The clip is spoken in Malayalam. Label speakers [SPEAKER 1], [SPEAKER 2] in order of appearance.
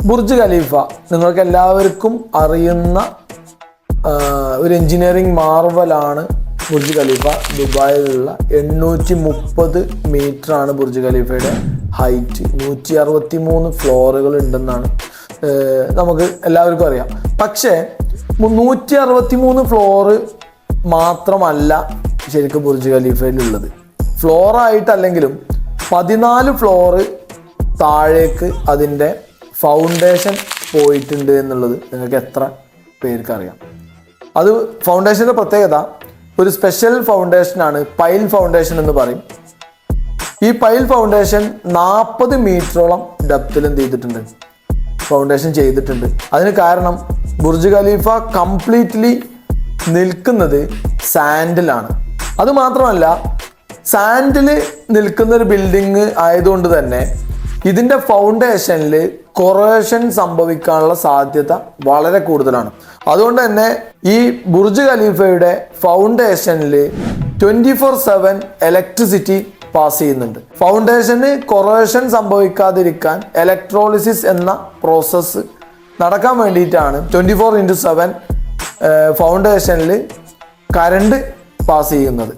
[SPEAKER 1] ബുർജ് ഖലീഫ നിങ്ങൾക്ക് എല്ലാവർക്കും അറിയുന്ന ഒരു എഞ്ചിനീയറിംഗ് മാർവലാണ് ബുർജ് ഖലീഫ. ദുബായിലുള്ള 830 മീറ്ററാണ് ബുർജ് ഖലീഫയുടെ ഹൈറ്റ്. 163 ഫ്ലോറുകൾ ഉണ്ടെന്നാണ് നമുക്ക് എല്ലാവർക്കും അറിയാം. പക്ഷേ 163 ഫ്ലോറ് മാത്രമല്ല ശരിക്കും ബുർജ് ഖലീഫയിലുള്ളത്. ഫ്ലോറായിട്ടല്ലെങ്കിലും 14 ഫ്ലോറ് താഴേക്ക് അതിൻ്റെ ഫൗണ്ടേഷൻ പോയിട്ടുണ്ട് എന്നുള്ളത് നിങ്ങൾക്ക് എത്ര പേർക്കറിയാം? അത് ഫൗണ്ടേഷൻ്റെ പ്രത്യേകത ഒരു സ്പെഷ്യൽ ഫൗണ്ടേഷനാണ്, പൈൽ ഫൗണ്ടേഷൻ എന്ന് പറയും. ഈ പൈൽ ഫൗണ്ടേഷൻ 40 മീറ്ററോളം ഡെപ്തിൽ എന്ത് ചെയ്തിട്ടുണ്ട്? ഫൗണ്ടേഷൻ ചെയ്തിട്ടുണ്ട്. അതിന് കാരണം ബുർജ് ഖലീഫ കംപ്ലീറ്റ്ലി നിൽക്കുന്നത് സാൻഡിലാണ്. അതുമാത്രമല്ല, സാൻഡിൽ നിൽക്കുന്ന ഒരു ബിൽഡിങ് ആയതുകൊണ്ട് തന്നെ ഇതിൻ്റെ ഫൗണ്ടേഷനിൽ കൊറോഷൻ സംഭവിക്കാനുള്ള സാധ്യത വളരെ കൂടുതലാണ്. അതുകൊണ്ട് തന്നെ ഈ ബുർജ് ഖലീഫയുടെ ഫൗണ്ടേഷനിൽ 24/7 ഇലക്ട്രിസിറ്റി പാസ് ചെയ്യുന്നുണ്ട്. ഫൗണ്ടേഷന് കൊറോഷൻ സംഭവിക്കാതിരിക്കാൻ ഇലക്ട്രോളിസിസ് എന്ന പ്രോസസ്സ് നടക്കാൻ വേണ്ടിയിട്ടാണ് 24/7 ഫൗണ്ടേഷനിൽ കറണ്ട് പാസ് ചെയ്യുന്നത്.